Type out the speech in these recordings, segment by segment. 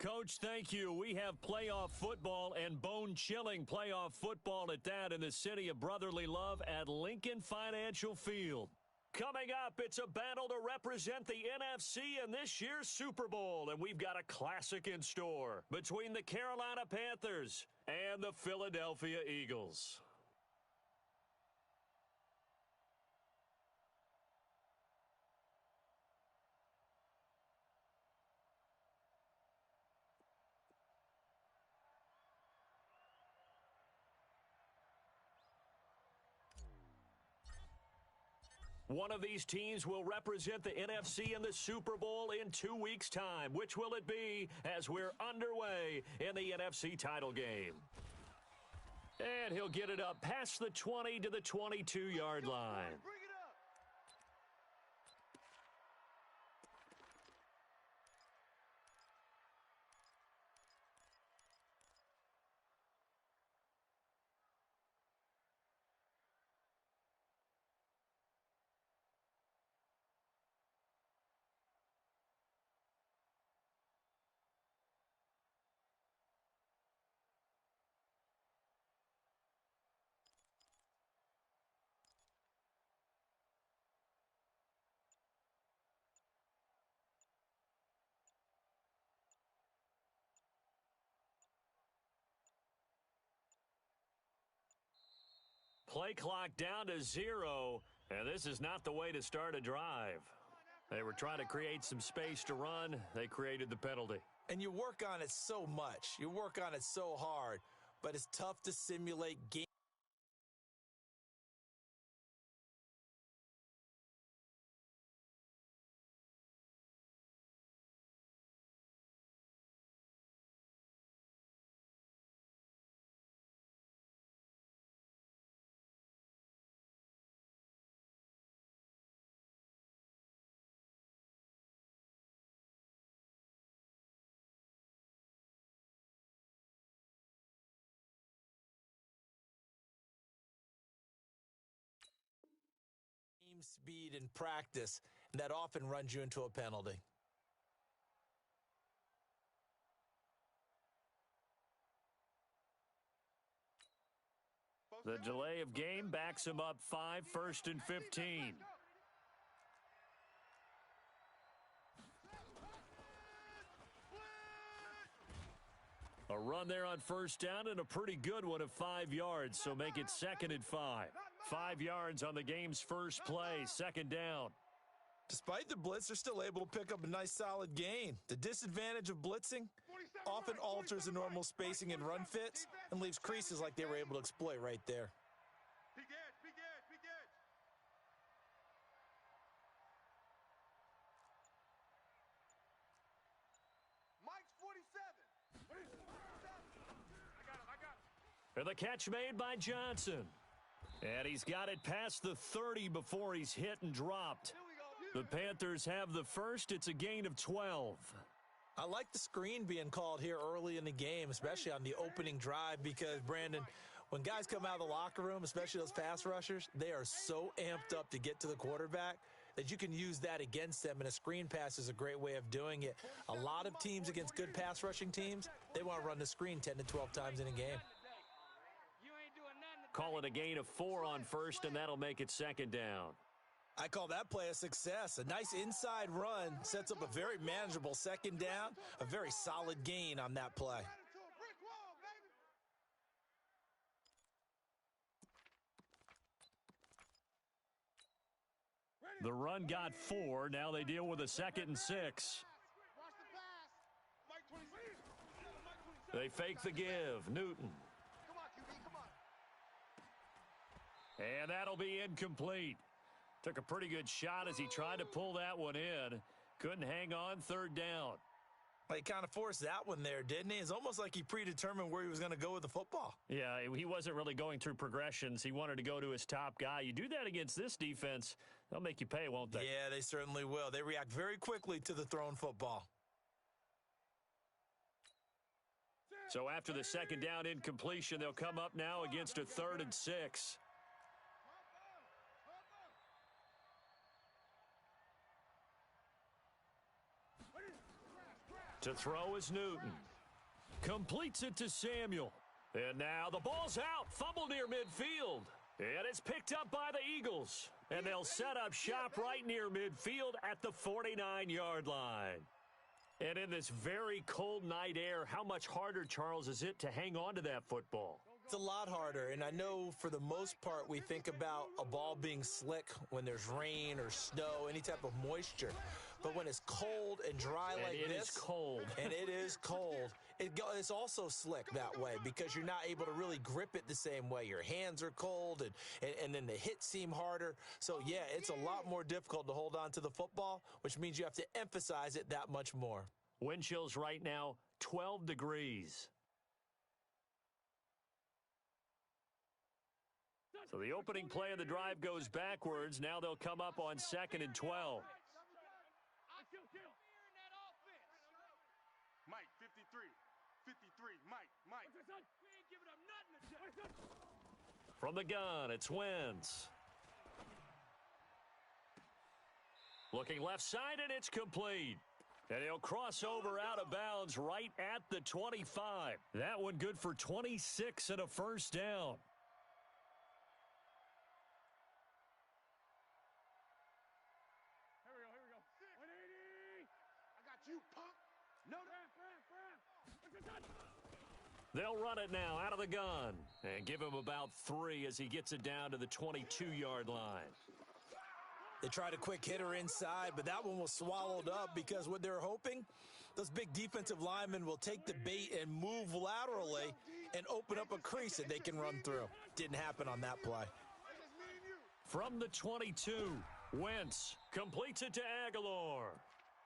Coach, thank you. We have playoff football and bone-chilling playoff football at that in the city of brotherly love at Lincoln Financial Field. Coming up, it's a battle to represent the NFC in this year's Super Bowl, and we've got a classic in store between the Carolina Panthers and the Philadelphia Eagles. One of these teams will represent the NFC in the Super Bowl in 2 weeks' time. Which will it be as we're underway in the NFC title game? And he'll get it up past the 20 to the 22-yard line. Play clock down to 0, and this is not the way to start a drive. They were trying to create some space to run. They created the penalty. And you work on it so much. You work on it so hard, but it's tough to simulate game. Speed in practice, and that often runs you into a penalty. The delay of game backs him up 5, 1st and 15. A run there on first down and a pretty good one of 5 yards, so make it 2nd and 5. 5 yards on the game's first play, 2nd down. Despite the blitz, they're still able to pick up a nice solid gain. The disadvantage of blitzing often alters the normal spacing and run fits and leaves creases like they were able to exploit right there. Mike's 47. And the catch made by Johnson. And he's got it past the 30 before he's hit and dropped. The Panthers have the first. It's a gain of 12. I like the screen being called here early in the game, especially on the opening drive, because, Brandon, when guys come out of the locker room, especially those pass rushers, they are so amped up to get to the quarterback that you can use that against them, and a screen pass is a great way of doing it. A lot of teams against good pass rushing teams, they want to run the screen 10 to 12 times in a game. Call it a gain of 4 on first, and that'll make it 2nd down. I call that play a success. A nice inside run sets up a very manageable 2nd down, a very solid gain on that play. The run got 4. Now they deal with a 2nd and 6. They fake the give. Newton. And that'll be incomplete. Took a pretty good shot as he tried to pull that one in. Couldn't hang on, 3rd down. He kind of forced that one there, didn't he? It's almost like he predetermined where he was going to go with the football. Yeah, he wasn't really going through progressions. He wanted to go to his top guy. You do that against this defense, they'll make you pay, won't they? Yeah, they certainly will. They react very quickly to the thrown football. So after the 2nd down incompletion, they'll come up now against a 3rd and 6. To throw is Newton. Completes it to Samuel. And now the ball's out. Fumble near midfield. And it's picked up by the Eagles. And they'll set up shop right near midfield at the 49-yard line. And in this very cold night air, how much harder, Charles, is it to hang on to that football? It's a lot harder, and I know for the most part we think about a ball being slick when there's rain or snow, any type of moisture. But when it's cold and dry like this, it is cold. And it is cold, it's also slick that way because you're not able to really grip it the same way. Your hands are cold, and then the hits seem harder. So, yeah, it's a lot more difficult to hold on to the football, which means you have to emphasize it that much more. Wind chills right now, 12 degrees. So the opening play of the drive goes backwards. Now they'll come up on 2nd and 12. Mike, 53. 53. Mike. From the gun, it's Wentz. Looking left side, and it's complete. And he'll cross over out of bounds right at the 25. That one good for 26 and a first down. You punk. No. They'll run it now out of the gun and give him about 3 as he gets it down to the 22-yard line. They tried a quick hitter inside, but that one was swallowed up because what they're hoping, those big defensive linemen will take the bait and move laterally and open up a crease that they can run through. Didn't happen on that play. From the 22, Wentz completes it to Aguilar.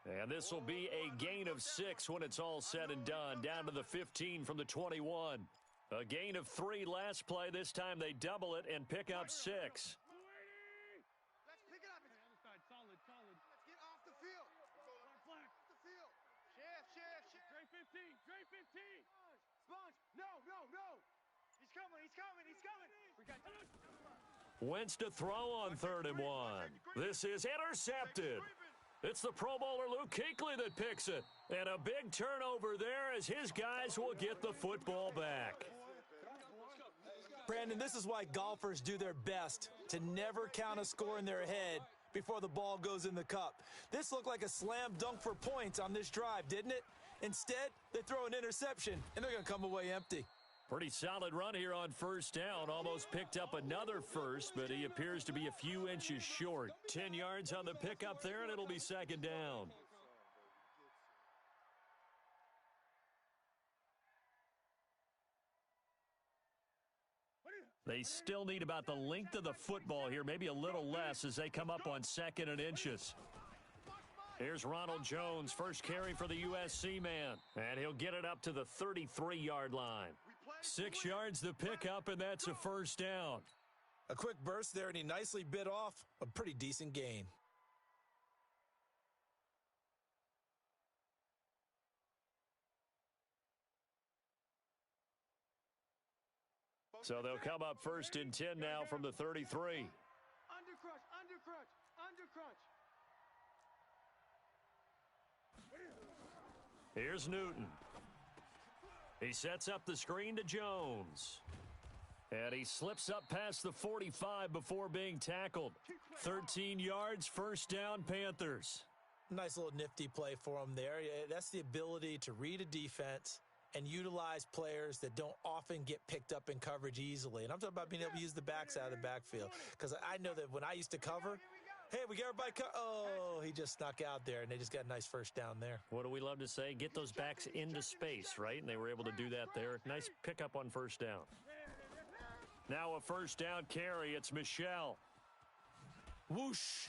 And this will be a gain of 6 when it's all said and done, down to the 15 from the 21. A gain of 3 last play. This time they double it and pick up 6. Let's pick it up. Solid. Let's get off the field. Off the field. Chef. Dre 15. Sponge. No. He's coming. We got Wentz to throw on 3rd and 1. This is intercepted. It's the Pro Bowler Luke Kuechly that picks it. And a big turnover there as his guys will get the football back. Brandon, this is why golfers do their best to never count a score in their head before the ball goes in the cup. This looked like a slam dunk for points on this drive, didn't it? Instead, they throw an interception, and they're going to come away empty. Pretty solid run here on first down. Almost picked up another first, but he appears to be a few inches short. 10 yards on the pickup there, and it'll be 2nd down. They still need about the length of the football here, maybe a little less as they come up on 2nd and inches. Here's Ronald Jones, first carry for the USC man, and he'll get it up to the 33-yard line. 6 yards the pickup, and that's a first down. A quick burst there, and he nicely bit off a pretty decent gain. So they'll come up 1st and 10 now from the 33. Undercrunch. Here's Newton. He sets up the screen to Jones. And he slips up past the 45 before being tackled. 13 yards, first down, Panthers. Nice little nifty play for him there. That's the ability to read a defense and utilize players that don't often get picked up in coverage easily. And I'm talking about being able to use the backside of the backfield. Because I know that when I used to cover, hey, we got everybody oh, he just snuck out there, and they just got a nice first down there. What do we love to say? Get those backs into space, right? And they were able to do that there. Nice pickup on first down. Now a first down carry. It's Michelle. Whoosh.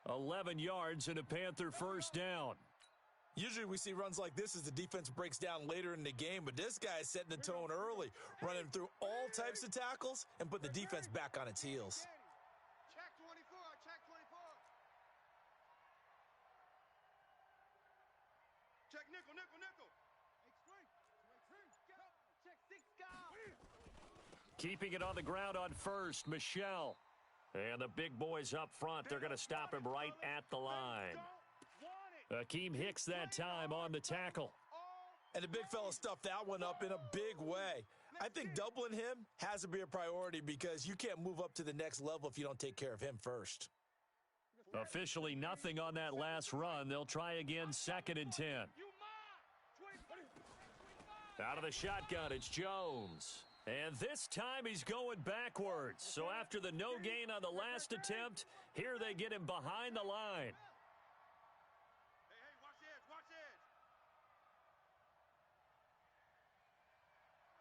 11 yards and a Panther first down. Usually we see runs like this as the defense breaks down later in the game, but this guy is setting the tone early, running through all types of tackles and put the defense back on its heels. Check 24. Check nickel. Check 6, go. Keeping it on the ground on first, Michelle. And the big boys up front, they're going to stop him right at the line. Want it. Akeem Hicks that time on the tackle. And the big fella stuffed that one up in a big way. I think doubling him has to be a priority because you can't move up to the next level if you don't take care of him first. Officially nothing on that last run. They'll try again, 2nd and 10. Out of the shotgun, it's Jones. And this time he's going backwards. So after the no gain on the last attempt, here they get him behind the line. Hey, watch edge, watch edge.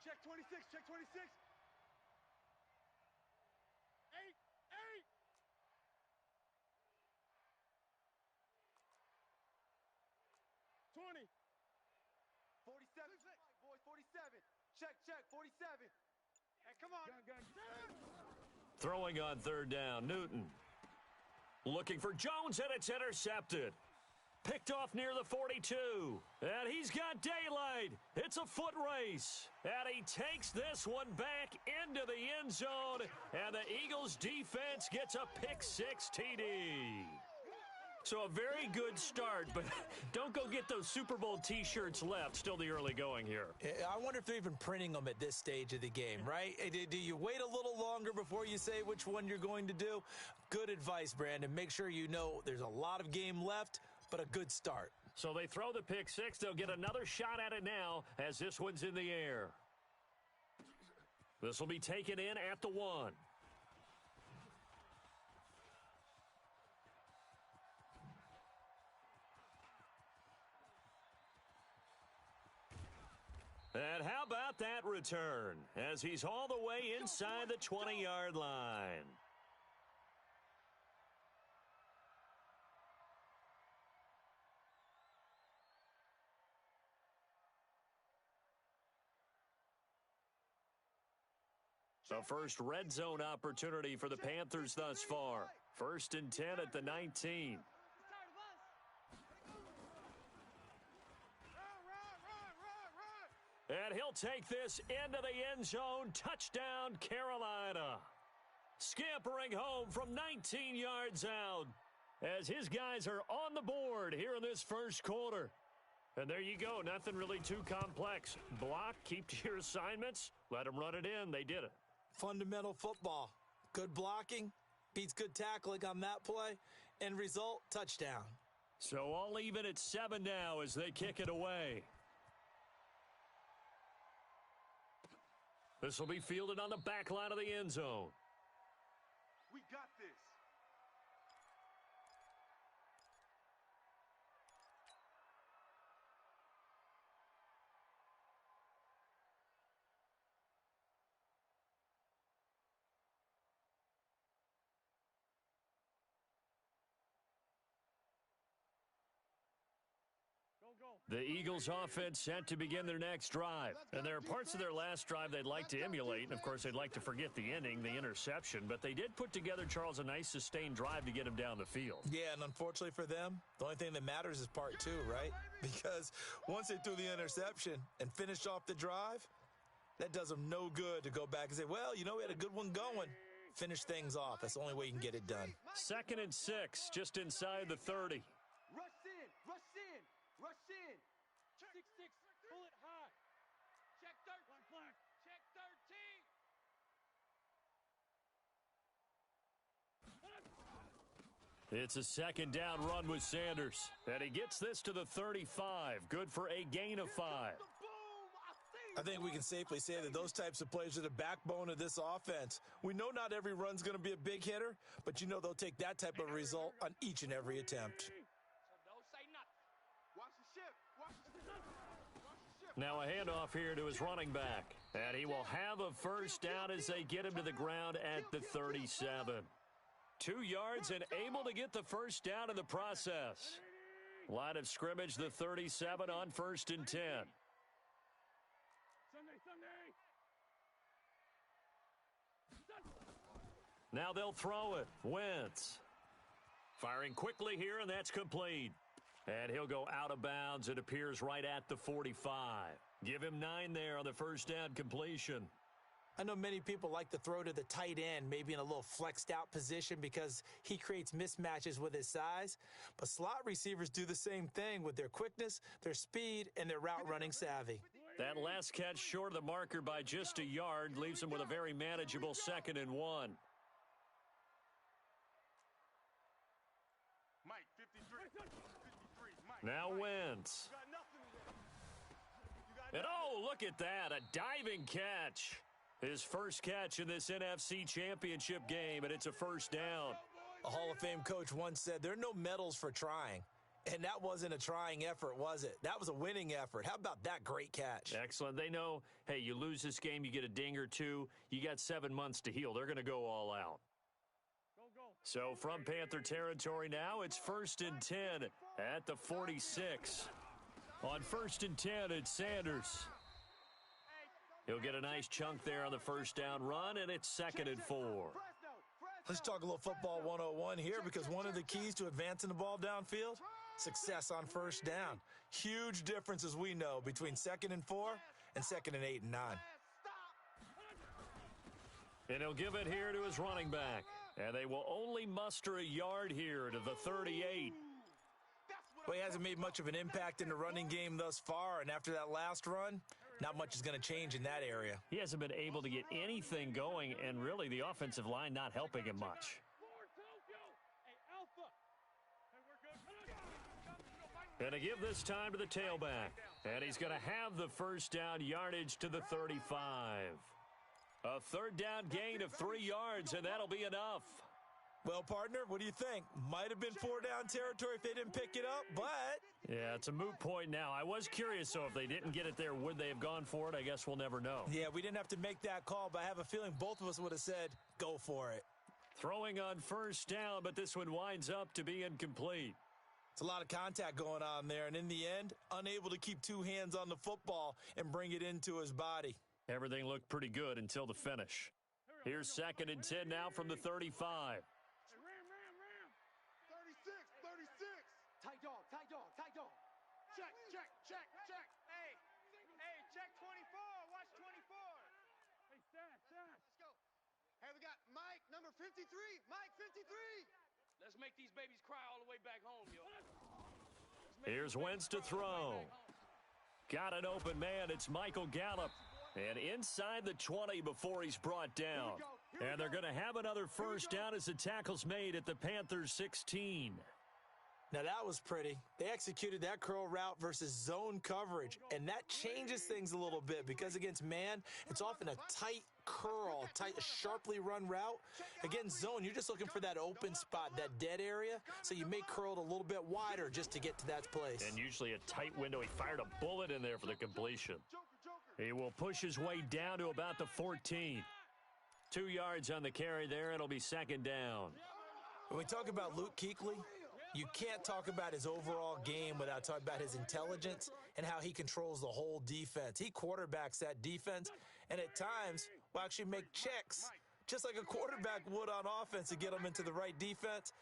Check 26, check 26. 8, 8. 20. 47, boys, 47. Check, 47. Hey, come on. Gun. Throwing on 3rd down, Newton. Looking for Jones, and it's intercepted. Picked off near the 42. And he's got daylight. It's a foot race. And he takes this one back into the end zone. And the Eagles defense gets a pick-6 TD. So a very good start, but don't go get those Super Bowl T-shirts left. Still the early going here. I wonder if they're even printing them at this stage of the game, right? Do you wait a little longer before you say which one you're going to do? Good advice, Brandon. Make sure you know there's a lot of game left, but a good start. So they throw the pick-6. They'll get another shot at it now as this one's in the air. This will be taken in at the 1. And how about that return as he's all the way inside the 20-yard line. The first red zone opportunity for the Panthers thus far. 1st and 10 at the 19. And he'll take this into the end zone. Touchdown, Carolina. Scampering home from 19 yards out as his guys are on the board here in this first quarter. And there you go. Nothing really too complex. Block, keep to your assignments, let them run it in. They did it. Fundamental football. Good blocking beats good tackling on that play. End result, touchdown. So all even at 7 now as they kick it away. This will be fielded on the back line of the end zone. We got this. The Eagles offense set to begin their next drive. And there are parts of their last drive they'd like to emulate. And, of course, they'd like to forget the ending, the interception. But they did put together, Charles, a nice sustained drive to get him down the field. Yeah, and unfortunately for them, the only thing that matters is part 2, right? Because once they threw the interception and finished off the drive, that does them no good to go back and say, well, you know, we had a good one going. Finish things off. That's the only way you can get it done. 2nd and 6, just inside the 30. Rush in, rush in, rush in. 6-6, pull it high. Check 13. Check 13. It's a 2nd down run with Sanders. And he gets this to the 35. Good for a gain of 5. I think we can safely say that those types of plays are the backbone of this offense. We know not every run's going to be a big hitter, but you know they'll take that type of result on each and every attempt. So don't say nothing. Watch the ship. Watch the ship. Now a handoff here to his running back. And he will have a first down as they get him to the ground at the 37. 2 yards and able to get the first down in the process. Line of scrimmage, the 37 on 1st and 10. Now they'll throw it. Wentz. Firing quickly here, and that's complete. And he'll go out of bounds. It appears right at the 45. Give him 9 there on the first down completion. I know many people like to throw to the tight end, maybe in a little flexed out position because he creates mismatches with his size. But slot receivers do the same thing with their quickness, their speed, and their route running savvy. That last catch short of the marker by just a yard leaves him with a very manageable 2nd and 1. Mike, 53, Mike. Now Wentz. And oh, look at that, a diving catch. His first catch in this NFC Championship game, and it's a first down. A Hall of Fame coach once said, there are no medals for trying. And that wasn't a trying effort, was it? That was a winning effort. How about that great catch? Excellent. They know, hey, you lose this game, you get a ding or two. You got 7 months to heal. They're going to go all out. So from Panther territory now, it's 1st and 10 at the 46. On 1st and 10, it's Sanders. He'll get a nice chunk there on the first down run, and it's 2nd and 4. Let's talk a little football 101 here, because one of the keys to advancing the ball downfield, success on first down. Huge difference, as we know, between 2nd and 4 and 2nd and 8 and 9. And he'll give it here to his running back. And they will only muster a yard here to the 38. Well, he hasn't made much of an impact in the running game thus far, and after that last run, not much is going to change in that area. He hasn't been able to get anything going, and really the offensive line not helping him much. And to give this time to the tailback. And he's going to have the first down yardage to the 35. A third down gain of 3 yards, and that'll be enough. Well, partner, what do you think? Might have been 4 down territory if they didn't pick it up, but... Yeah, it's a moot point now. I was curious, so if they didn't get it there, would they have gone for it? I guess we'll never know. Yeah, we didn't have to make that call, but I have a feeling both of us would have said, go for it. Throwing on first down, but this one winds up to be incomplete. It's a lot of contact going on there, and in the end, unable to keep 2 hands on the football and bring it into his body. Everything looked pretty good until the finish. Here's 2nd and 10 now from the 35. 36. Tight dog. Check. Hey, check 24. Watch 24. Hey, stash. Let's go. Hey, we got Mike, number 53. Mike, 53. Let's make these babies cry all the way back home, yo. Here's Wentz to throw. Got an open man. It's Michael Gallup. And inside the 20 before he's brought down. And they're going to have another first down as the tackle's made at the Panthers 16. Now, that was pretty. They executed that curl route versus zone coverage, and that changes things a little bit because against man, it's often a tight curl, sharply run route. Against zone, you're just looking for that open spot, that dead area, so you may curl it a little bit wider just to get to that place. And usually a tight window. He fired a bullet in there for the completion. He will push his way down to about the 14. 2 yards on the carry there. It'll be 2nd down. When we talk about Luke Kuechly, you can't talk about his overall game without talking about his intelligence and how he controls the whole defense. He quarterbacks that defense, and at times will actually make checks, just like a quarterback would on offense to get them into the right defense.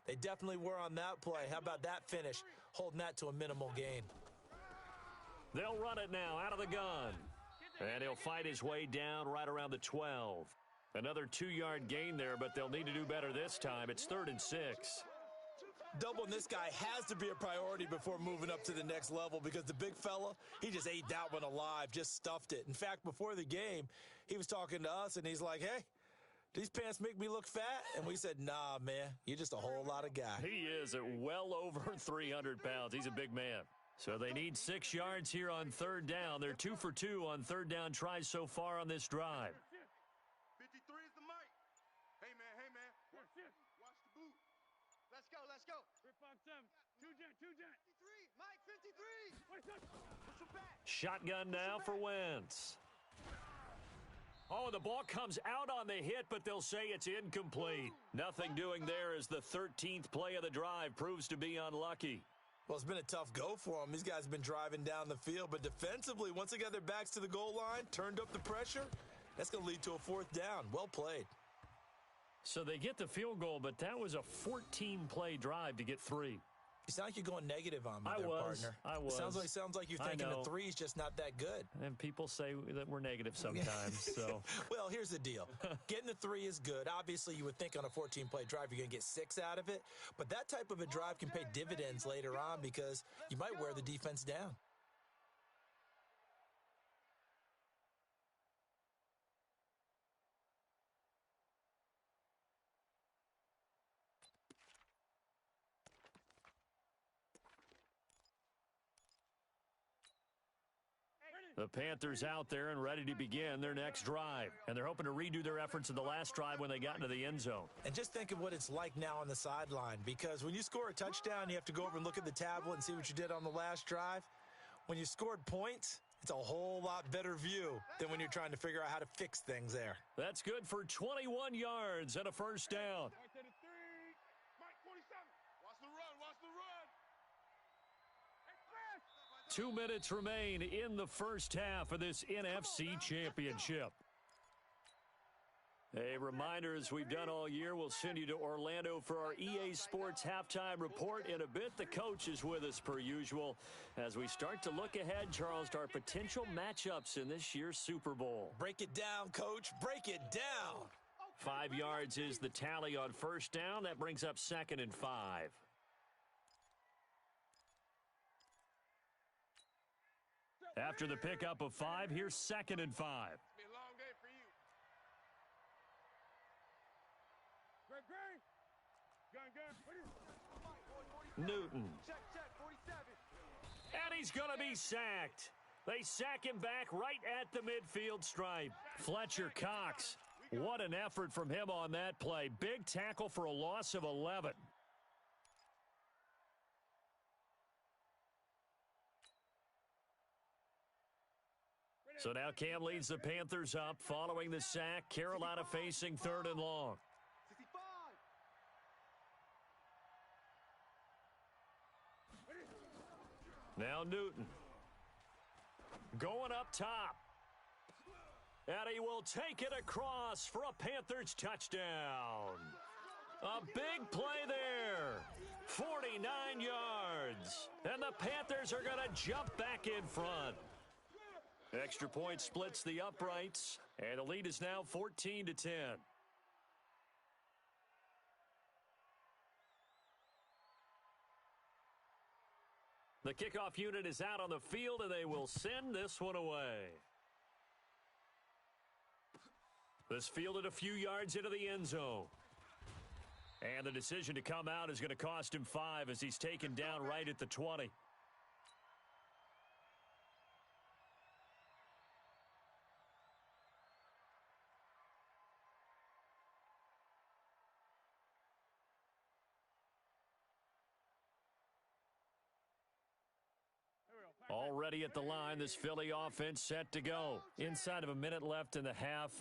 They definitely were on that play. How about that finish, holding that to a minimal gain? They'll run it now out of the gun. And he'll fight his way down right around the 12. Another 2-yard gain there, but they'll need to do better this time. It's 3rd and 6. Doubling this guy has to be a priority before moving up to the next level because the big fella, he just ate that one alive, just stuffed it. In fact, before the game, he was talking to us, and he's like, hey, these pants make me look fat? And we said, nah, man, you're just a whole lot of guy. He is at well over 300 pounds. He's a big man. So they need 6 yards here on 3rd down. They're 2 for 2 on 3rd down tries so far on this drive. 53 is the mic. Hey, man. Watch the boot. Let's go. 357. 2 jet. 53. Mike, 53. Push him back. Shotgun now for Wentz. Oh, the ball comes out on the hit, but they'll say it's incomplete. Nothing doing there as the 13th play of the drive proves to be unlucky. Well, it's been a tough go for them. These guys have been driving down the field, but defensively, once they got their backs to the goal line, turned up the pressure, that's going to lead to a 4th down. Well played. So they get the field goal, but that was a 14-play drive to get 3. You sound like you're going negative on me partner. I was. Sounds like you're thinking the three's just not that good. And people say that we're negative sometimes. So, well, here's the deal. Getting the three is good. Obviously, you would think on a 14-play drive you're going to get 6 out of it. But that type of a drive can pay dividends later on because you might wear the defense down. The Panthers out there and ready to begin their next drive. And they're hoping to redo their efforts in the last drive when they got into the end zone. And just think of what it's like now on the sideline, because when you score a touchdown, you have to go over and look at the tablet and see what you did on the last drive. When you scored points, it's a whole lot better view than when you're trying to figure out how to fix things there. That's good for 21 yards and a first down. Watch the run, watch the run. 2 minutes remain in the first half of this NFC Championship. A reminder, as we've done all year, we'll send you to Orlando for our EA Sports halftime report in a bit. The coach is with us per usual as we start to look ahead, Charles, to our potential matchups in this year's Super Bowl. Break it down, Coach. Break it down. 5 yards is the tally on first down. That brings up 2nd and 5. After the pickup of 5, here's 2nd and 5. It's been a long day for you. Gun. Newton. Check, 47. And he's going to be sacked. They sack him back right at the midfield stripe. Fletcher Cox. What an effort from him on that play. Big tackle for a loss of 11. So now Cam leads the Panthers up following the sack. Carolina facing 3rd and long. 65. Now Newton. Going up top. And he will take it across for a Panthers touchdown. A big play there. 49 yards. And the Panthers are going to jump back in front. Extra point splits the uprights, and the lead is now 14-10. The kickoff unit is out on the field, and they will send this one away. This fielded a few yards into the end zone. And the decision to come out is going to cost him 5 as he's taken down right at the 20. Already at the line, this Philly offense set to go. Inside of a minute left in the half.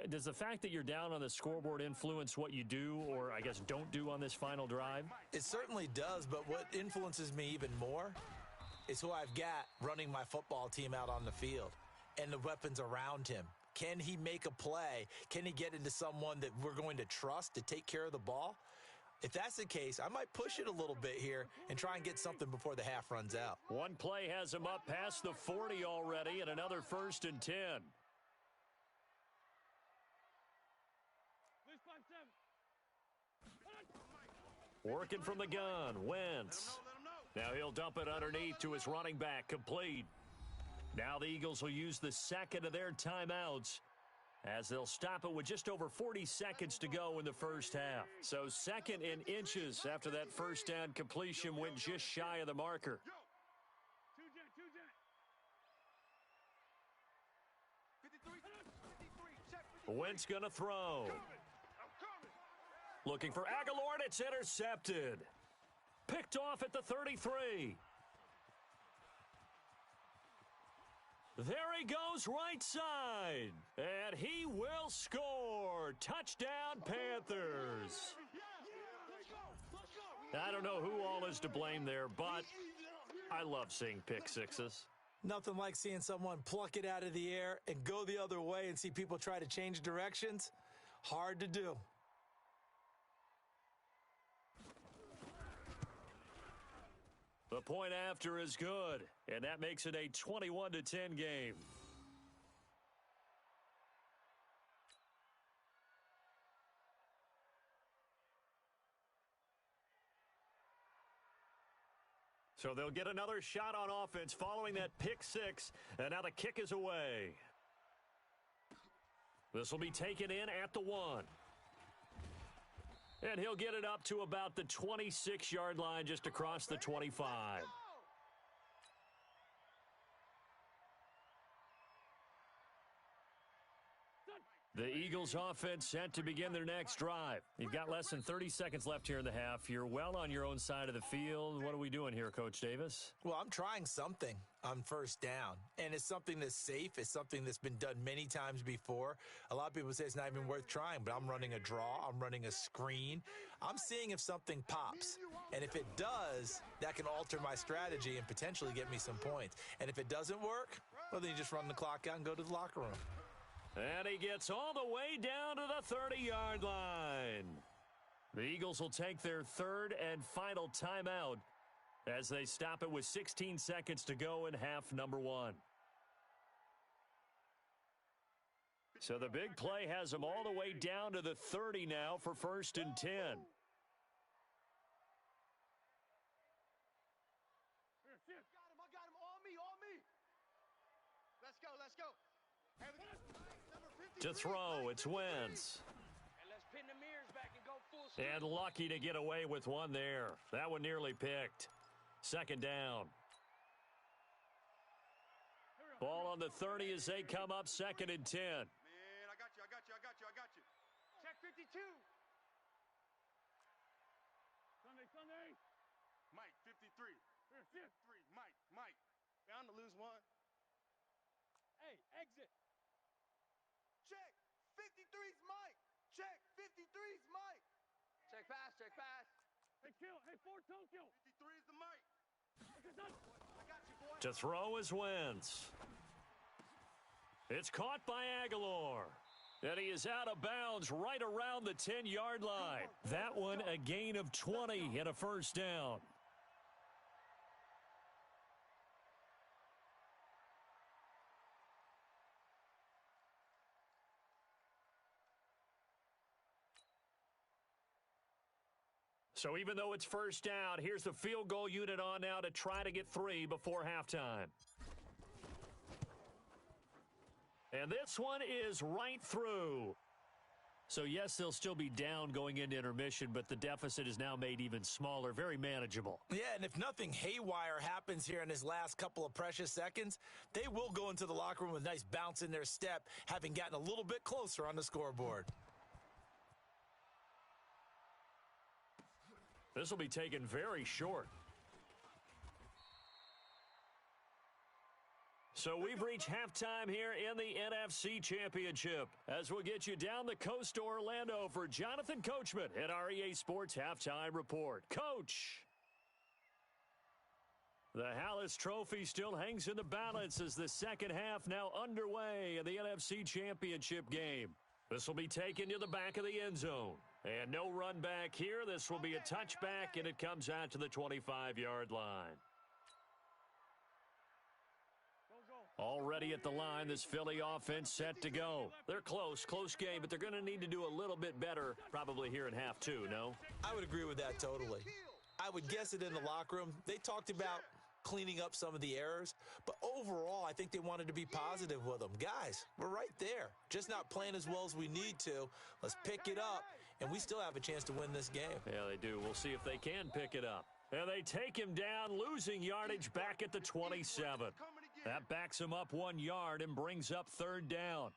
Does the fact that you're down on the scoreboard influence what you do, or I guess don't do on this final drive? It certainly does, but what influences me even more is who I've got running my football team out on the field and the weapons around him. Can he make a play? Can he get into someone that we're going to trust to take care of the ball? If that's the case, I might push it a little bit here and try and get something before the half runs out. One play has him up past the 40 already, and another 1st and 10. Working from the gun, Wentz. Now he'll dump it underneath to his running back, complete. Now the Eagles will use the second of their timeouts as they'll stop it with just over 40 seconds to go in the first half. So 2nd and inches after that first down completion went just shy of the marker. Wentz going to throw. Looking for Aguilar, and it's intercepted. Picked off at the 33. There he goes right side. And he will score. Touchdown, Panthers. I don't know who all is to blame there, but I love seeing pick sixes. Nothing like seeing someone pluck it out of the air and go the other way and see people try to change directions. Hard to do. The point after is good, and that makes it a 21-10 game. So they'll get another shot on offense following that pick six, and now the kick is away. This will be taken in at the 1. And he'll get it up to about the 26-yard line, just across the 25. The Eagles offense set to begin their next drive. You've got less than 30 seconds left here in the half. You're well on your own side of the field. What are we doing here, Coach Davis? Well, I'm trying something on first down, and it's something that's safe. It's something that's been done many times before. A lot of people say it's not even worth trying, but I'm running a draw. I'm running a screen. I'm seeing if something pops, and if it does, that can alter my strategy and potentially get me some points. And if it doesn't work, well, then you just run the clock out and go to the locker room. And he gets all the way down to the 30-yard line. The Eagles will take their third and final timeout as they stop it with 16 seconds to go in half number 1. So the big play has them all the way down to the 30 now for 1st and 10. I got him. On me. Let's go. To throw, it's Wentz. And lucky to get away with one there. That one nearly picked. 2nd down. Ball on the 30 as they come up 2nd and 10. Man, I got you. Check 52. Sunday. Mike, 53. 53. Mike. Bound to lose one. Hey, exit. Check. 53's Mike. Check. 53's Mike. Check pass. Hey, kill. Hey, Ford, don't kill. 53 is the Mike. I got you, boy. To throw is Wentz. It's caught by Aguilar. And he is out of bounds right around the 10-yard line. That one a gain of 20 and a 1st down. So even though it's 1st down, here's the field goal unit on now to try to get 3 before halftime. And this one is right through. So, yes, they'll still be down going into intermission, but the deficit is now made even smaller, very manageable. Yeah, and if nothing haywire happens here in his last couple of precious seconds, they will go into the locker room with a nice bounce in their step, having gotten a little bit closer on the scoreboard. This will be taken very short. So we've reached halftime here in the NFC Championship as we'll get you down the coast to Orlando for Jonathan Coachman at our EA Sports Halftime Report. Coach! The Hallis Trophy still hangs in the balance as the second half now underway in the NFC Championship game. This will be taken to the back of the end zone. And no run back here. This will be a touchback, and it comes out to the 25-yard line. Already at the line, this Philly offense set to go. They're close game, but they're going to need to do a little bit better probably here in half 2, no? I would agree with that totally. I would guess it in the locker room. They talked about cleaning up some of the errors, but overall, I think they wanted to be positive with them. Guys, we're right there. Just not playing as well as we need to. Let's pick it up, and we still have a chance to win this game. Yeah, they do. We'll see if they can pick it up. And they take him down, losing yardage back at the 27. That backs him up 1 yard and brings up 3rd down.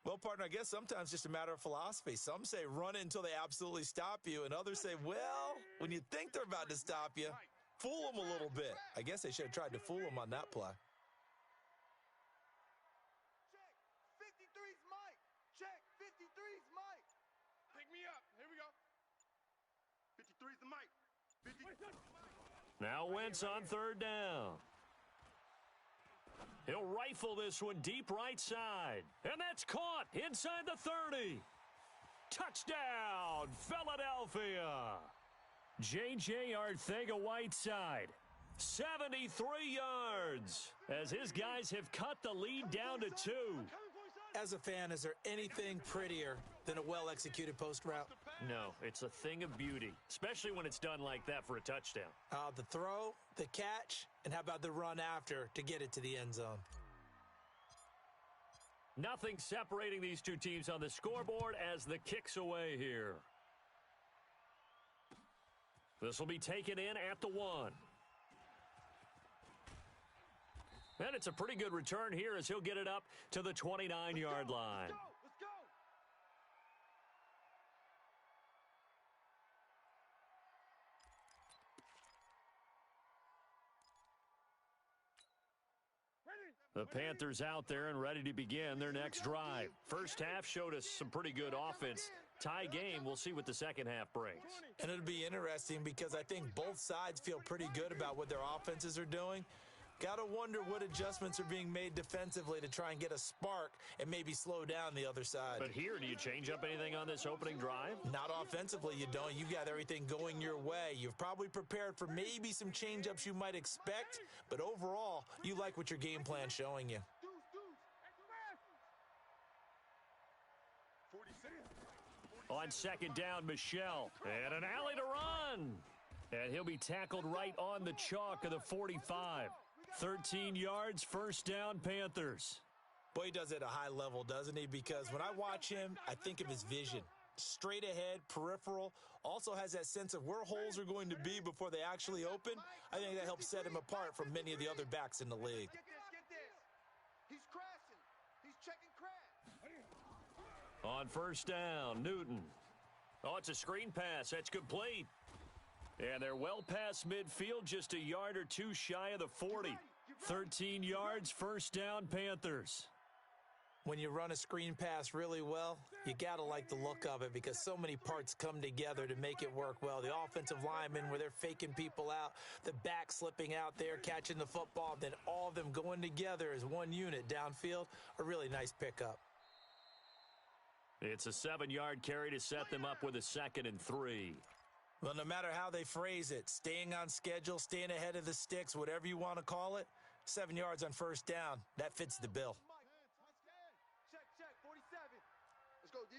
Well, partner, I guess sometimes just a matter of philosophy. Some say run until they absolutely stop you, and others say, well, when you think they're about to stop you, fool them a little bit. I guess they should have tried to fool them on that play. Check. 53's Mike. Check. 53's Mike. Pick me up. Here we go. 53's the Mike. 53's Now Wentz on 3rd down. He'll rifle this one deep right side. And that's caught inside the 30. Touchdown, Philadelphia. J.J. Arthega-Whiteside. 73 yards as his guys have cut the lead down to 2. As a fan, is there anything prettier than a well-executed post route? No, it's a thing of beauty, especially when it's done like that for a touchdown. The throw, the catch, and how about the run after to get it to the end zone? Nothing separating these two teams on the scoreboard as the kick's away here. This will be taken in at the 1. And it's a pretty good return here as he'll get it up to the 29-yard line. Let's go. The Panthers out there and ready to begin their next drive. First half showed us some pretty good offense. Tie game, we'll see what the second half brings. And it'll be interesting because I think both sides feel pretty good about what their offenses are doing. Got to wonder what adjustments are being made defensively to try and get a spark and maybe slow down the other side. But here, do you change up anything on this opening drive? Not offensively, you don't. You've got everything going your way. You've probably prepared for maybe some change-ups you might expect, but overall, you like what your game plan's showing you. On second down, Michelle, and an alley to run. And he'll be tackled right on the chalk of the 45. 13 yards, first down, Panthers. Boy, he does it at a high level, doesn't he? Because when I watch him, I think of his vision. Straight ahead, peripheral, also has that sense of where holes are going to be before they actually open. I think that helps set him apart from many of the other backs in the league. Get this. He's crashing. He's checking crash. On first down, Newton. Oh, it's a screen pass. That's complete. And they're well past midfield, just a yard or two shy of the 40. 13 yards, first down, Panthers. When you run a screen pass really well, you got to like the look of it because so many parts come together to make it work well. The offensive linemen, where they're faking people out, the back slipping out there, catching the football, then all of them going together as one unit downfield, a really nice pickup. It's a 7-yard carry to set them up with a 2nd and 3. Well, no matter how they phrase it, staying on schedule, staying ahead of the sticks, whatever you want to call it, 7 yards on first down, that fits the bill. Check, 47. Let's go, D.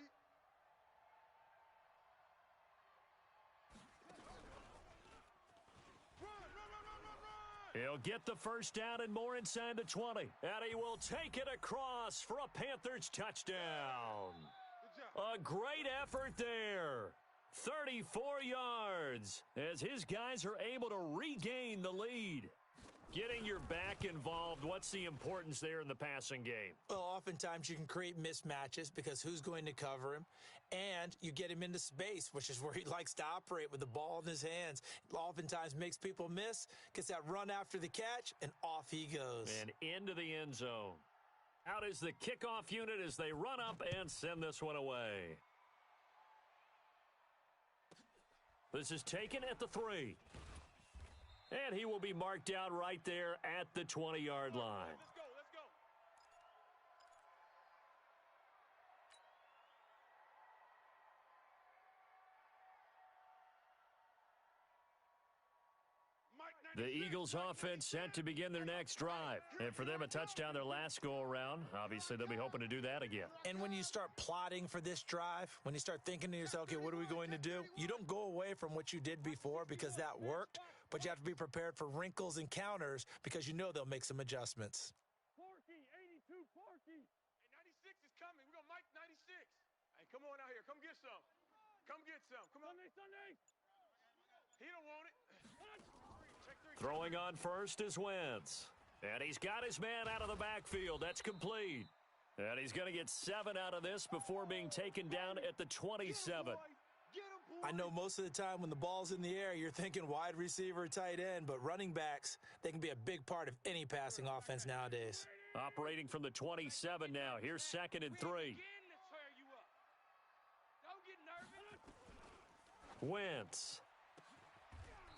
Run. He'll get the first down and more inside the 20. And he will take it across for a Panthers touchdown. A great effort there. 34 yards as his guys are able to regain the lead. Getting your back involved, what's the importance there in the passing game? Well, oftentimes you can create mismatches because who's going to cover him, and you get him into space, which is where he likes to operate with the ball in his hands. Oftentimes makes people miss, gets that run after the catch, and off he goes. And into the end zone. Out is the kickoff unit as they run up and send this one away. This is taken at the 3. And he will be marked down right there at the 20-yard line. Let's go. The Eagles offense set to begin their next drive. And for them, a touchdown their last go-around. Obviously, they'll be hoping to do that again. And when you start plotting for this drive, when you start thinking to yourself, okay, what are we going to do? You don't go away from what you did before because that worked, but you have to be prepared for wrinkles and counters because you know they'll make some adjustments. 82, 40. Hey, 96 is coming. We're going to Mike 96. Hey, come on out here. Come get some. Come on. Sunday. He don't want it. Throwing on first is Wentz. And he's got his man out of the backfield. That's complete. And he's going to get 7 out of this before being taken down at the 27. I know most of the time when the ball's in the air, you're thinking wide receiver, tight end, but running backs, they can be a big part of any passing offense nowadays. Operating from the 27 now. Here's 2nd and 3. Wentz.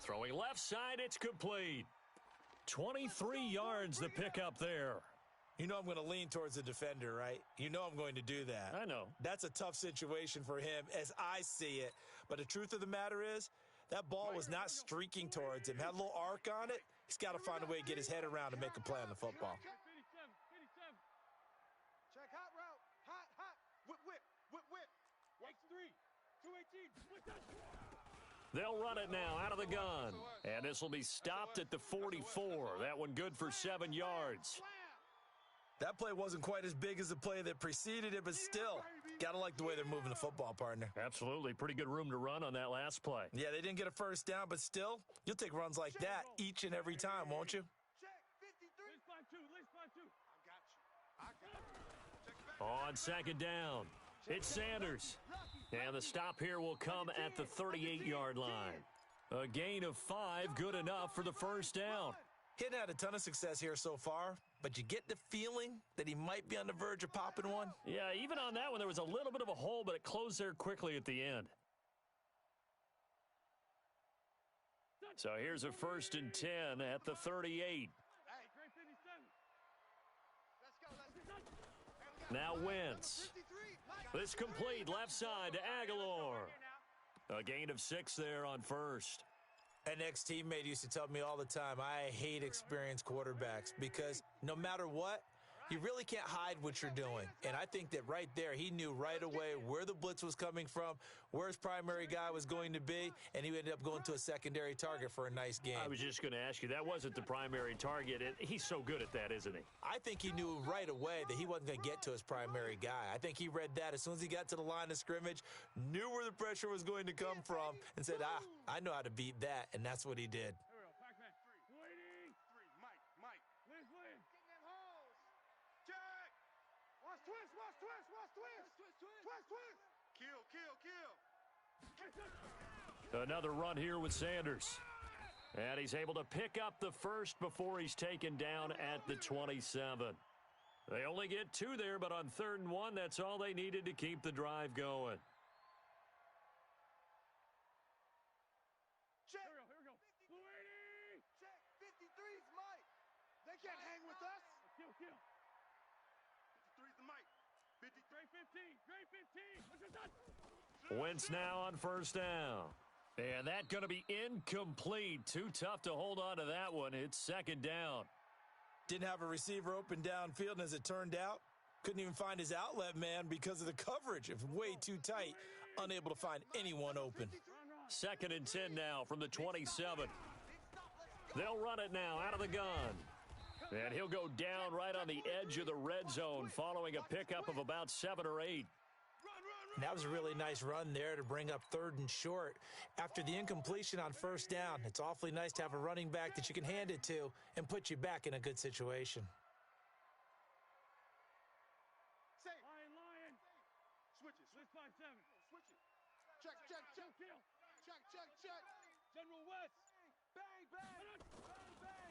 Throwing left side, it's complete. 23 yards the pickup there. You know I'm going to lean towards the defender, right? You know I'm going to do that. I know. That's a tough situation for him as I see it. But the truth of the matter is, that ball was not streaking towards him. Had a little arc on it. He's got to find a way to get his head around and make a play on the football. 57. Check hot route. Hot. Whip. X3. 218. They'll run it now out of the gun. And this will be stopped at the 44. That one good for 7 yards. That play wasn't quite as big as the play that preceded it, but still, got to like the way they're moving the football, partner. Absolutely. Pretty good room to run on that last play. Yeah, they didn't get a first down, but still, you'll take runs like that each and every time, won't you? Check 53. List 52. I got you. On second down, it's Sanders. And the stop here will come at the 38-yard line. A gain of 5, good enough for the first down. He hadn't had a ton of success here so far, but you get the feeling that he might be on the verge of popping one. Yeah, even on that one, there was a little bit of a hole, but it closed there quickly at the end. So here's a 1st and 10 at the 38. Now Wentz. This complete left side to Aguilar. A gain of 6 there on first. An ex-teammate used to tell me all the time, I hate experienced quarterbacks because no matter what, you really can't hide what you're doing. And I think that right there, he knew right away where the blitz was coming from, where his primary guy was going to be, and he ended up going to a secondary target for a nice game. I was just going to ask you, that wasn't the primary target. He's so good at that, isn't he? I think he knew right away that he wasn't going to get to his primary guy. I think he read that as soon as he got to the line of scrimmage, knew where the pressure was going to come from, and said, I know how to beat that, and that's what he did. Kill. Another run here with Sanders. And he's able to pick up the first before he's taken down at the 27. They only get 2 there, but on 3rd and 1, that's all they needed to keep the drive going. Check. Here we go. Check. 53's Mike. They can't hang with us. Kill. 53's the Mike. 15. Wentz now on first down. And that's going to be incomplete. Too tough to hold on to that one. It's 2nd down. Didn't have a receiver open downfield, and as it turned out, couldn't even find his outlet man because of the coverage. It was way too tight, unable to find anyone open. 2nd and 10 now from the 27. They'll run it now out of the gun. And he'll go down right on the edge of the red zone following a pickup of about 7 or 8. And that was a really nice run there to bring up 3rd and short. After the incompletion on first down, it's awfully nice to have a running back that you can hand it to and put you back in a good situation. Lion. Switch it. 657. Switch it. Check. General West. Bang.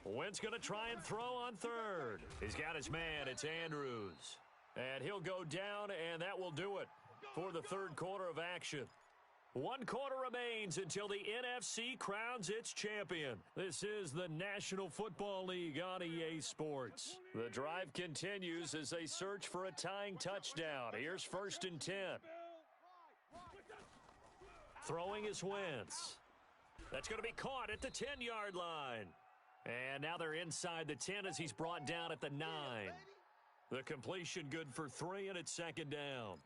Wentz going to try and throw on 3rd. He's got his man. It's Andrews. And he'll go down, and that will do it for the 3rd quarter of action. 1 quarter remains until the NFC crowns its champion. This is the National Football League on EA Sports. The drive continues as they search for a tying touchdown. Here's 1st and 10. Throwing is Wentz. That's going to be caught at the 10-yard line. And now they're inside the 10 as he's brought down at the 9. The completion good for 3, and it's 2nd down.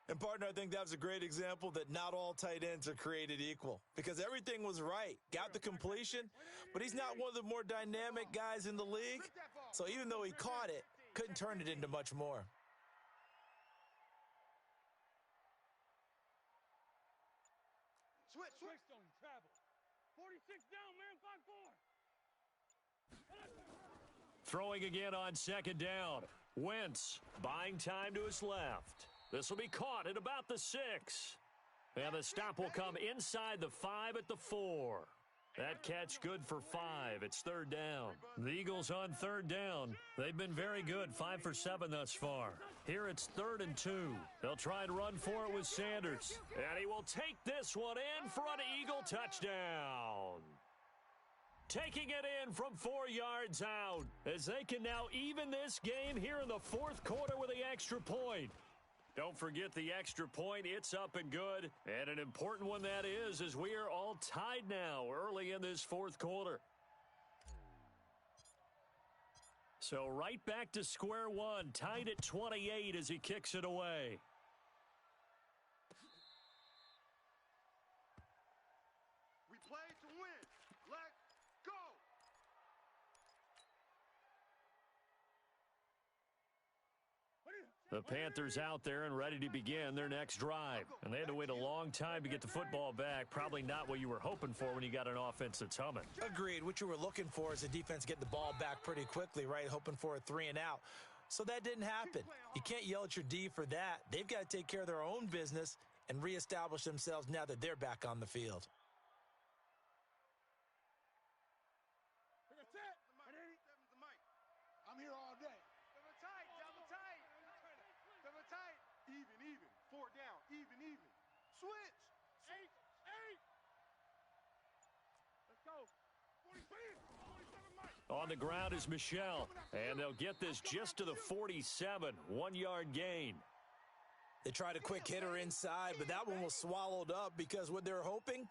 And, partner, I think that was a great example that not all tight ends are created equal because everything was right. Got the completion, but he's not one of the more dynamic guys in the league. So even though he caught it, couldn't turn it into much more. Switch on travel. 46 down, man. 5-4. Throwing again on 2nd down. Wentz buying time to his left. This will be caught at about the 6. And the stop will come inside the 5 at the 4. That catch good for 5. It's 3rd down. The Eagles on 3rd down. They've been very good, 5 for 7 thus far. Here it's 3rd and 2. They'll try and run for it with Sanders. And he will take this one in for an Eagle touchdown. Taking it in from 4 yards out as they can now even this game here in the 4th quarter with the extra point. Don't forget the extra point. It's up and good. And an important one that is as we are all tied now early in this 4th quarter. So right back to square one, tied at 28 as he kicks it away. We play to win. Let's go. The Panthers out there and ready to begin their next drive. And they had to wait a long time to get the football back. Probably not what you were hoping for when you got an offense that's humming. Agreed. What you were looking for is the defense getting the ball back pretty quickly, right? Hoping for a 3 and out. So that didn't happen. You can't yell at your D for that. They've got to take care of their own business and reestablish themselves now that they're back on the field. I'm here all day. Double tight, double tight. Double tight. Even. 4 down. Even. Switch. 8. Let's go. 47, Mike. On the ground is Michelle, and they'll get this just to the 47, 1-yard gain. They tried a quick hitter inside, but that one was swallowed up because what they're hoping,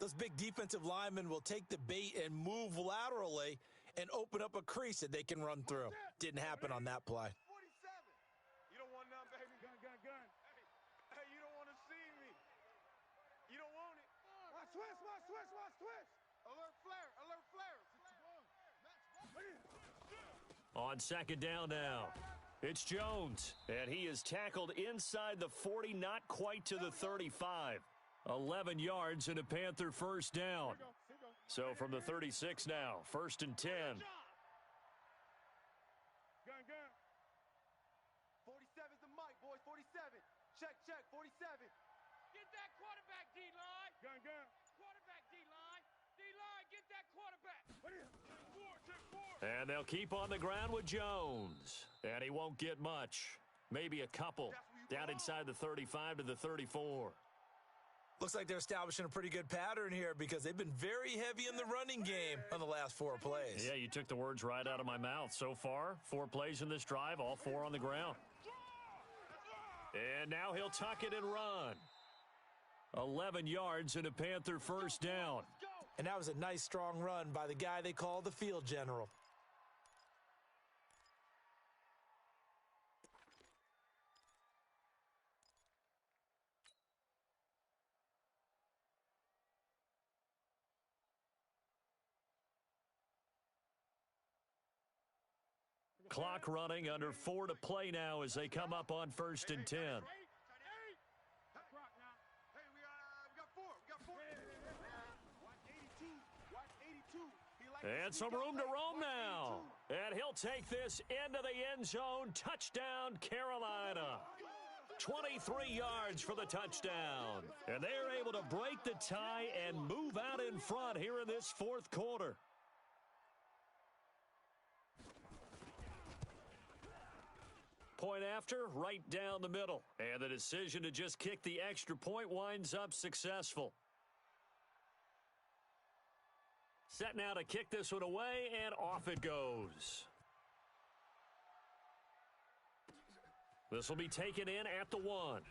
those big defensive linemen will take the bait and move laterally and open up a crease that they can run through. Didn't happen on that play. 47. You don't want none, baby. Gun. Hey, you don't want to see me. You don't want it. Watch twist. Alert flare. On second down now, it's Jones, and he is tackled inside the 40, not quite to the 35. 11 yards and a Panther first down. So from the 36 now, 1st and 10. Gun. 47's the mic, boys. 47. Check. 47. Get that quarterback, D-line. Gun. Quarterback, D-line. D-line, get that quarterback. Check four. And they'll keep on the ground with Jones. And he won't get much. Maybe a couple. Down inside the 35 to the 34. Looks like they're establishing a pretty good pattern here because they've been very heavy in the running game on the last 4 plays. Yeah, you took the words right out of my mouth. So far, 4 plays in this drive, all 4 on the ground. And now he'll tuck it and run. 11 yards and a Panther first down. And that was a nice, strong run by the guy they call the field general. Clock running, under 4 to play now as they come up on 1st and 10. And some room to roam now. And he'll take this into the end zone. Touchdown, Carolina. 23 yards for the touchdown. And they're able to break the tie and move out in front here in this 4th quarter. Point after, right down the middle. And the decision to just kick the extra point winds up successful. Set now to kick this one away, and off it goes. This will be taken in at the 1.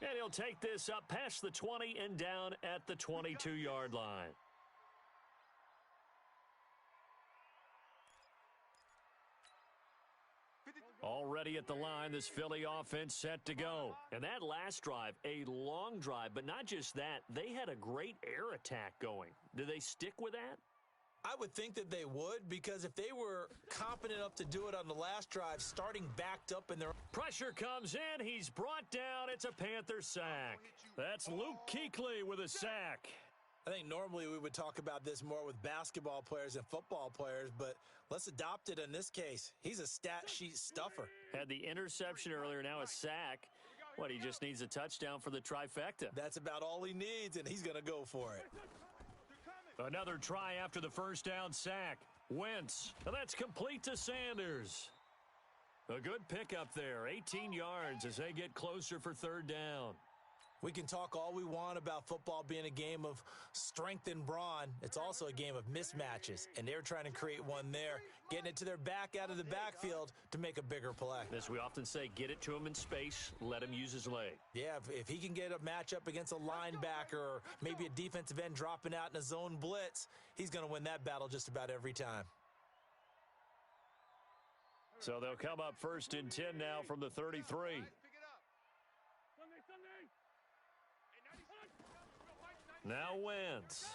And he'll take this up past the 20 and down at the 22-yard line. Already at the line, this Philly offense set to go. And that last drive, a long drive, but not just that, they had a great air attack going. Do they stick with that? I would think that they would, because if they were competent enough to do it on the last drive, starting backed up in their... Pressure comes in, he's brought down, it's a Panther sack. That's Luke Kuechly with a sack. I think normally we would talk about this more with basketball players and football players, but let's adopt it in this case. He's a stat sheet stuffer. Had the interception earlier, now a sack. What, he just needs a touchdown for the trifecta. That's about all he needs, and he's going to go for it. Another try after the first down sack. Wentz, and that's complete to Sanders. A good pickup there, 18 yards as they get closer for 3rd down. We can talk all we want about football being a game of strength and brawn. It's also a game of mismatches, and they're trying to create one there, getting it to their back out of the backfield to make a bigger play. As we often say, get it to him in space, let him use his leg. Yeah, if he can get a matchup against a linebacker or maybe a defensive end dropping out in a zone blitz, he's going to win that battle just about every time. So they'll come up 1st and 10 now from the 33. Pick it up. Now Wentz.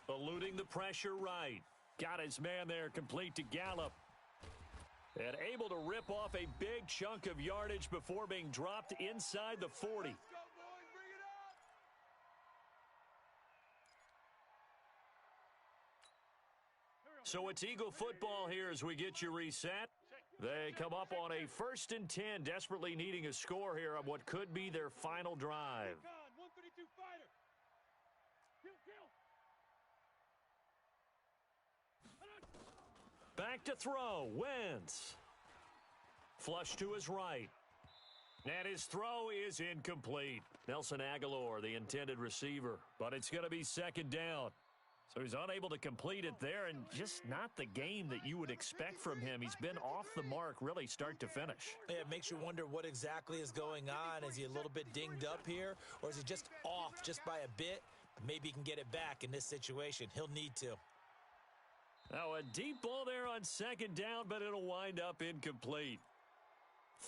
Eluding the pressure right. Got his man there complete to Gallup. And able to rip off a big chunk of yardage before being dropped inside the 40. Let's go, boys. Bring it up. So it's Eagle football here as we get you reset. They come up on a 1st and 10, desperately needing a score here on what could be their final drive. 132 fighter. Back to throw, Wentz. Flush to his right. And his throw is incomplete. Nelson Aguilar, the intended receiver, but it's going to be 2nd down. So he's unable to complete it there, and just not the game that you would expect from him. He's been off the mark really start to finish. Yeah, it makes you wonder what exactly is going on. Is he a little bit dinged up here, or is he just off just by a bit? Maybe he can get it back in this situation. He'll need to. Now a deep ball there on 2nd down, but it'll wind up incomplete.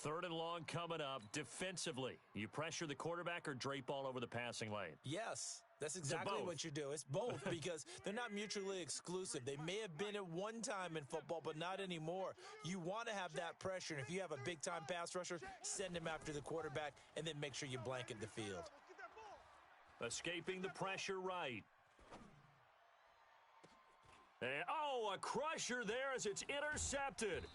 3rd and long coming up. Defensively, you pressure the quarterback or drape all over the passing lane? Yes, that's exactly what you do. It's both because they're not mutually exclusive. They may have been at one time in football, but not anymore. You want to have that pressure, and if you have a big-time pass rusher, send him after the quarterback, and then make sure you blanket the field. Escaping the pressure right. And, a crusher there as it's intercepted.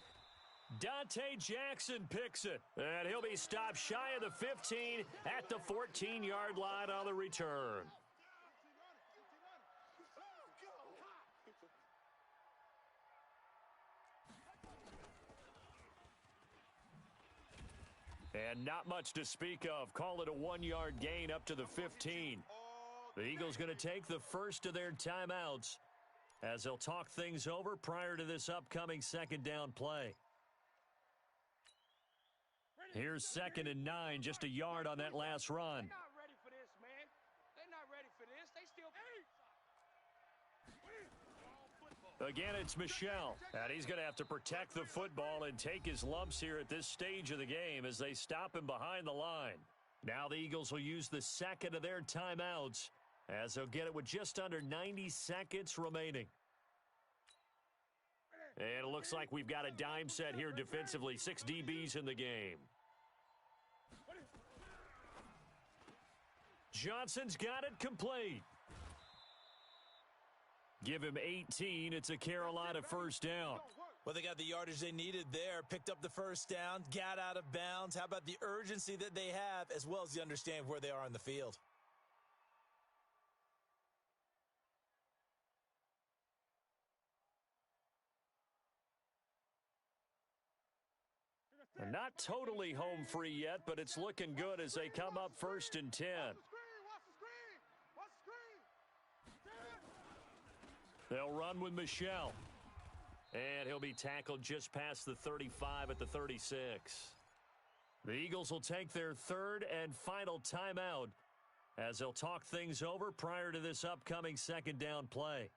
Dante Jackson picks it, and he'll be stopped shy of the 15 at the 14-yard line on the return. And not much to speak of. Call it a 1-yard gain up to the 15. The Eagles going to take the first of their timeouts as they'll talk things over prior to this upcoming 2nd down play. Here's 2nd and 9, just a yard on that last run. They're not ready for this, man. They're not ready for this. They still... Again, it's Michel, and he's going to have to protect the football and take his lumps here at this stage of the game as they stop him behind the line. Now the Eagles will use the 2nd of their timeouts as they'll get it with just under 90 seconds remaining. And it looks like we've got a dime set here defensively. 6 DBs in the game. Johnson's got it complete. Give him 18. It's a Carolina 1st down. Well, they got the yardage they needed there, picked up the 1st down, got out of bounds. How about the urgency that they have, as well as the understand where they are on the field? And not totally home free yet, but it's looking good as they come up 1st and 10. They'll run with Michel. And he'll be tackled just past the 35 at the 36. The Eagles will take their 3rd and final timeout as they'll talk things over prior to this upcoming 2nd down play.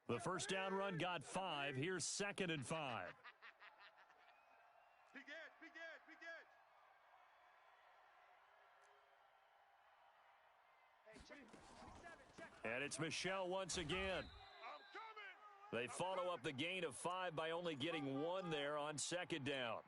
The 1st down run got 5. Here's 2nd and 5. Big edge, big edge, big edge. And it's Michel once again. They follow up the gain of 5 by only getting 1 there on 2nd down.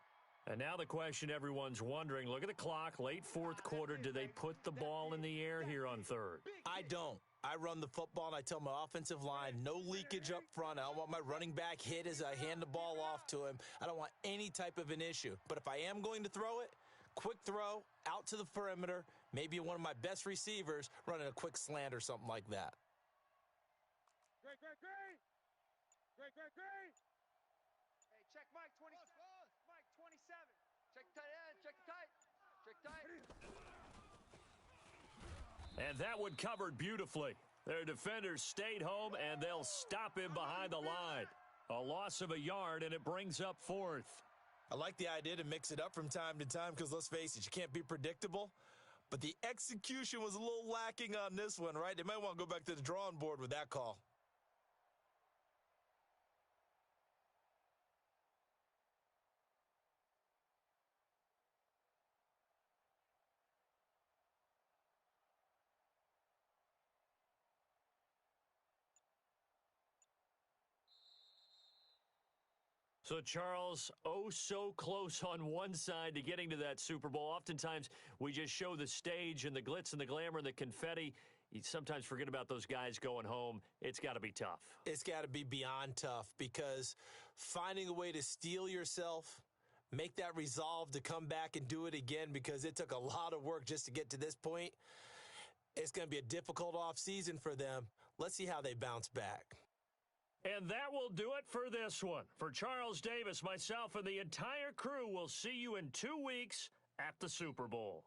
And now the question everyone's wondering, look at the clock, late 4th quarter, do they put the ball in the air here on 3rd? I don't. I run the football, and I tell my offensive line, no leakage up front. I don't want my running back hit as I hand the ball off to him. I don't want any type of an issue. But if I am going to throw it, quick throw, out to the perimeter, maybe one of my best receivers running a quick slant or something like that. Great. Hey, check Mike 20. Mike 27. Check tight end, check tight. Check tight. And that one covered beautifully. Their defenders stayed home, and they'll stop him behind the line. A loss of a yard, and it brings up 4th. I like the idea to mix it up from time to time because, let's face it, you can't be predictable. But the execution was a little lacking on this one, right? They might want to go back to the drawing board with that call. So, Charles, oh so close on one side to getting to that Super Bowl. Oftentimes, we just show the stage and the glitz and the glamour and the confetti. You sometimes forget about those guys going home. It's got to be tough. It's got to be beyond tough because finding a way to steel yourself, make that resolve to come back and do it again because it took a lot of work just to get to this point. It's going to be a difficult offseason for them. Let's see how they bounce back. And that will do it for this one. For Charles Davis, myself, and the entire crew, we'll see you in 2 weeks at the Super Bowl.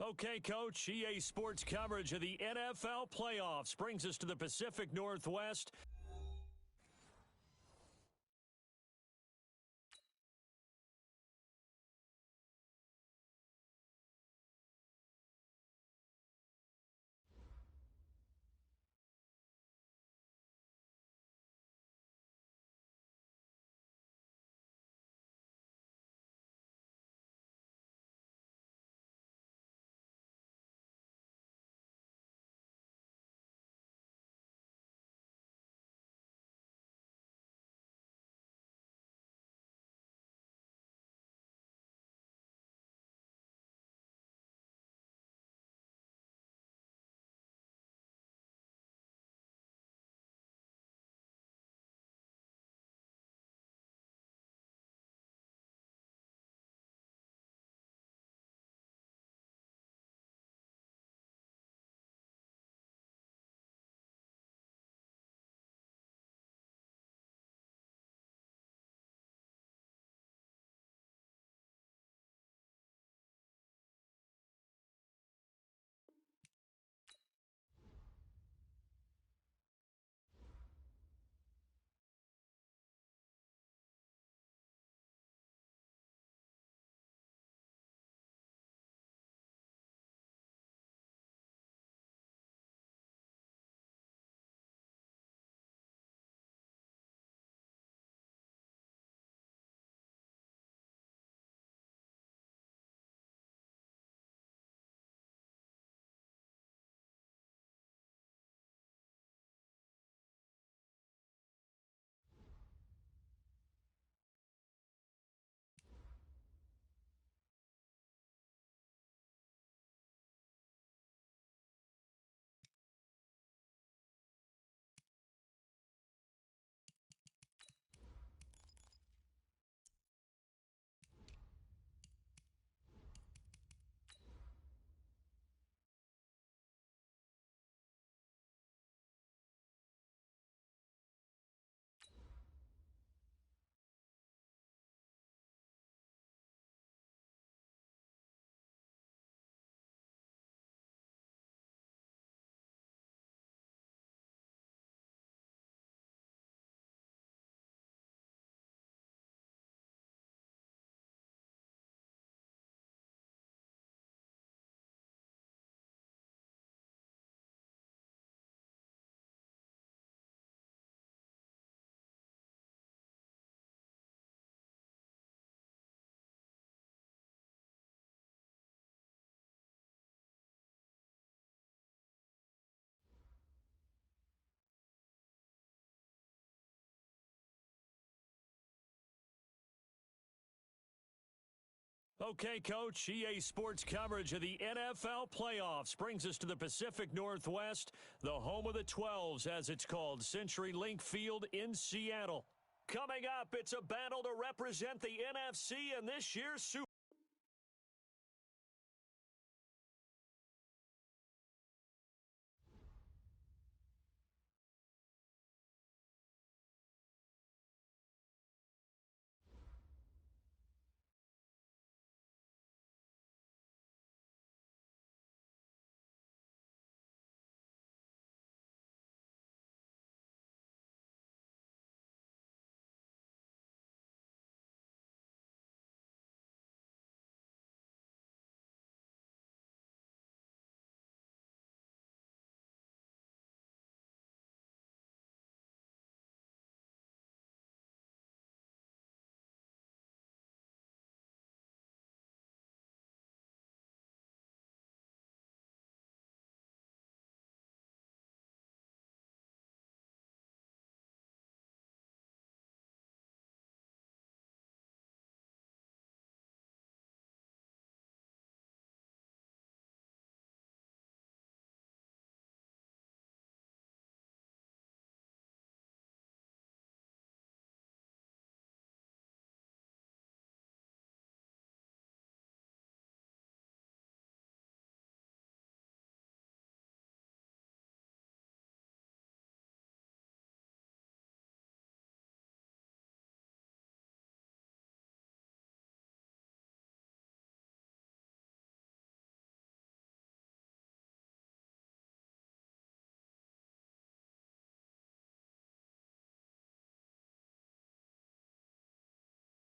Okay, Coach, EA Sports coverage of the NFL playoffs brings us to the Pacific Northwest. Okay, Coach, EA Sports coverage of the NFL playoffs brings us to the Pacific Northwest, the home of the 12s, as it's called, CenturyLink Field in Seattle. Coming up, it's a battle to represent the NFC in this year's Super